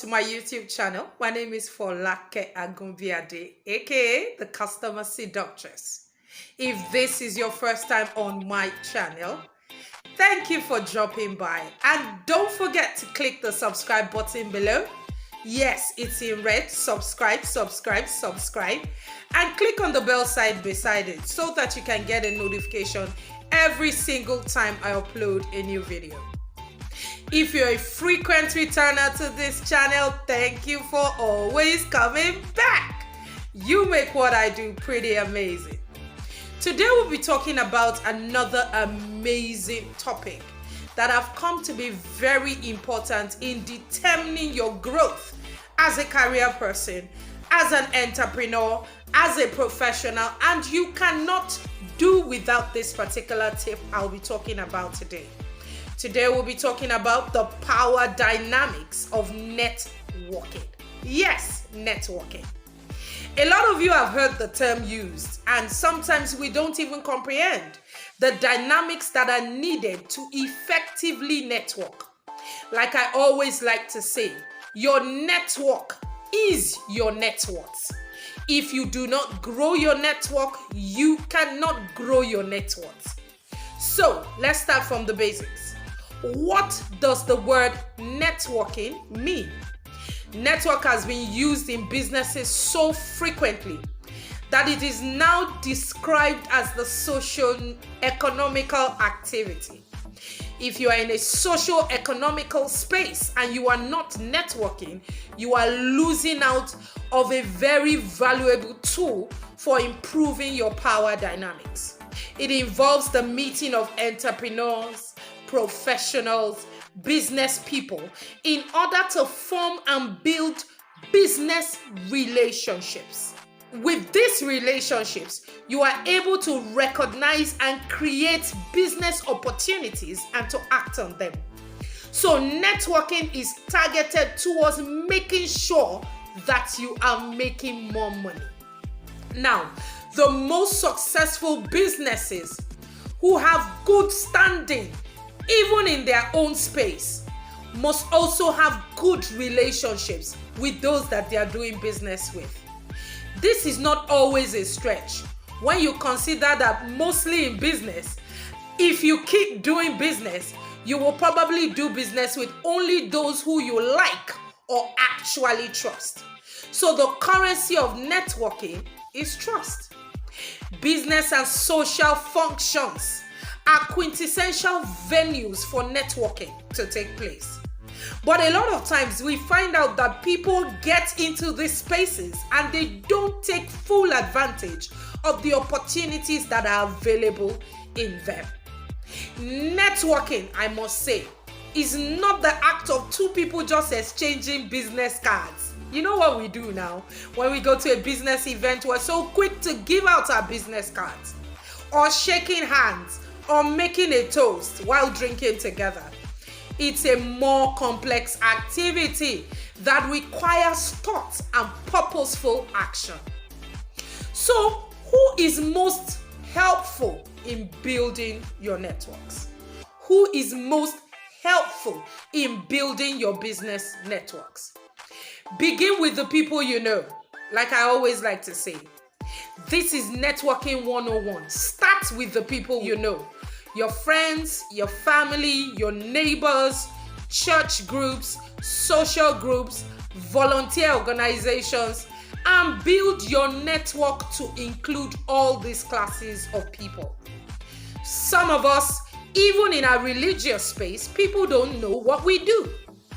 to my YouTube channel. My name is Folake Agunbiade, aka the Customer Seductress. If this is your first time on my channel, thank you for dropping by. And don't forget to click the subscribe button below. Yes, it's in red. Subscribe. And click on the bell sign beside it so that you can get a notification every single time I upload a new video. If you're a frequent returner to this channel, thank you for always coming back. You make what I do pretty amazing. Today we'll be talking about another amazing topic that have come to be very important in determining your growth as a career person, as an entrepreneur, as a professional, and you cannot do without this particular tip I'll be talking about today. Today we'll be talking about the power dynamics of networking. Yes, networking. A lot of you have heard the term used, and sometimes we don't even comprehend the dynamics that are needed to effectively network. Like I always like to say, your network is your net worth. If you do not grow your network, you cannot grow your net worth. So let's start from the basics. What does the word networking mean? Network has been used in businesses so frequently that it is now described as the socio-economical activity. If you are in a socio-economical space and you are not networking, you are losing out of a very valuable tool for improving your power dynamics. It involves the meeting of entrepreneurs, professionals, business people in order to form and build business relationships. With these relationships, you are able to recognize and create business opportunities and to act on them. So networking is targeted towards making sure that you are making more money. Now, the most successful businesses who have good standing even in their own space must also have good relationships with those that they are doing business with. This is not always a stretch when you consider that mostly in business, if you keep doing business, you will probably do business with only those who you like or actually trust. So the currency of networking is trust. Business and social functions are quintessential venues for networking to take place. But a lot of times we find out that people get into these spaces and they don't take full advantage of the opportunities that are available in them. Networking, I must say, is not the act of two people just exchanging business cards. You know what we do now? When we go to a business event, we're so quick to give out our business cards, or shaking hands, or making a toast while drinking together. It's a more complex activity that requires thought and purposeful action. So, who is most helpful in building your networks? Who is most helpful in building your business networks? Begin with the people you know. Like I always like to say, this is networking 101. Start with the people you know. Your friends, your family, your neighbors, church groups, social groups, volunteer organizations, and build your network to include all these classes of people. Some of us, even in our religious space, people don't know what we do.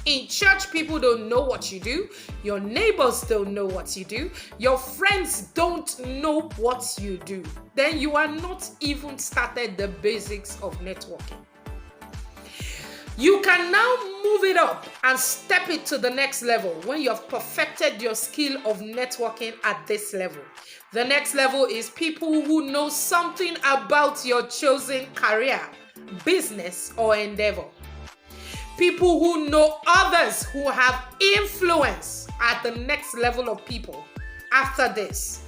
In church, people don't know what you do. Your neighbors don't know what you do. Your friends don't know what you do. Then you are not even started the basics of networking. You can now move it up and step it to the next level when you have perfected your skill of networking at this level. The next level is people who know something about your chosen career, business, or endeavor. People who know others who have influence at the next level of people after this.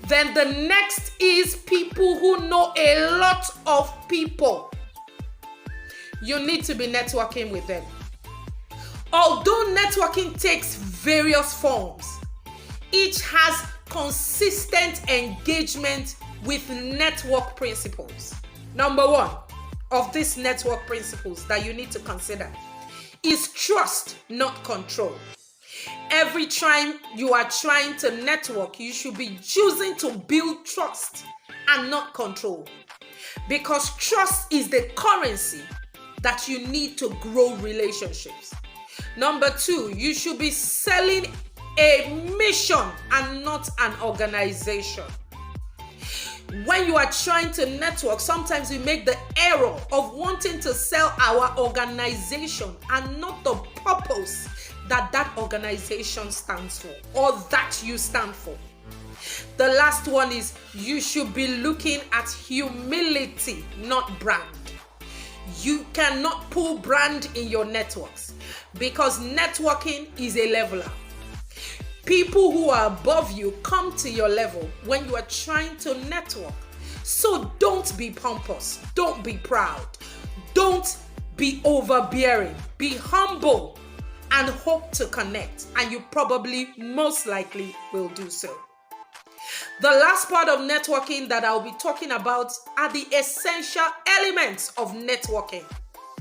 Then the next is people who know a lot of people. You need to be networking with them. Although networking takes various forms, each has consistent engagement with network principles. Number one of these network principles that you need to consider is trust, not control. Every time you are trying to network, you should be choosing to build trust and not control. Because trust is the currency that you need to grow relationships. Number two, you should be selling a mission and not an organization. When you are trying to network, sometimes we make the error of wanting to sell our organization and not the purpose that organization stands for or that you stand for. The last one is you should be looking at humility, not brand. You cannot pull brand in your networks because networking is a leveler. People who are above you come to your level when you are trying to network. So don't be pompous. Don't be proud. Don't be overbearing. Be humble and hope to connect. And you probably most likely will do so. The last part of networking that I'll be talking about are the essential elements of networking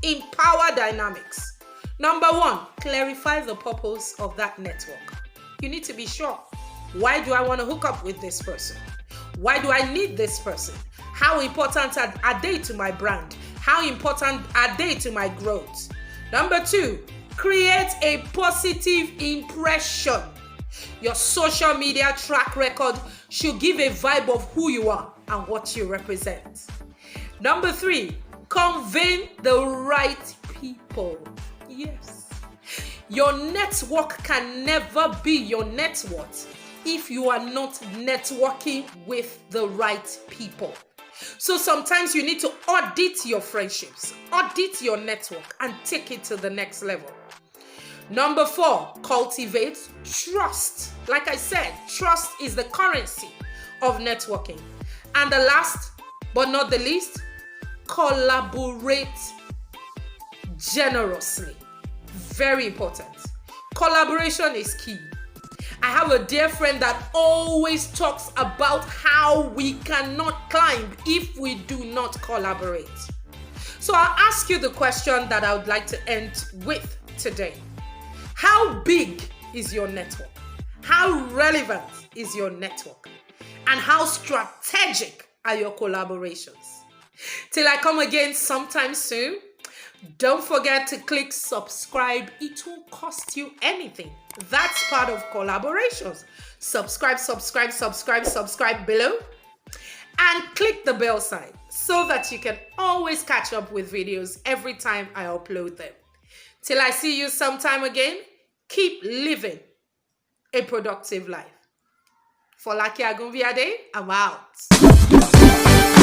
in power dynamics. Number one, clarify the purpose of that network. You need to be sure. Why do I want to hook up with this person? Why do I need this person? How important are they to my brand? How important are they to my growth? Number two, create a positive impression. Your social media track record should give a vibe of who you are and what you represent. Number three, convene the right people. Yes. Your network can never be your net worth if you are not networking with the right people. So sometimes you need to audit your friendships, audit your network, and take it to the next level. Number four, cultivate trust. Like I said, trust is the currency of networking. And the last but not the least, collaborate generously. Very important. Collaboration is key. I have a dear friend that always talks about how we cannot climb if we do not collaborate. So I'll ask you the question that I would like to end with today. How big is your network? How relevant is your network? And how strategic are your collaborations? Till I come again sometime soon, don't forget to click subscribe. It won't cost you anything. That's part of collaborations. Subscribe below. And click the bell sign so that you can always catch up with videos every time I upload them. Till I see you sometime again, keep living a productive life. For Laki Agunviade, I'm out.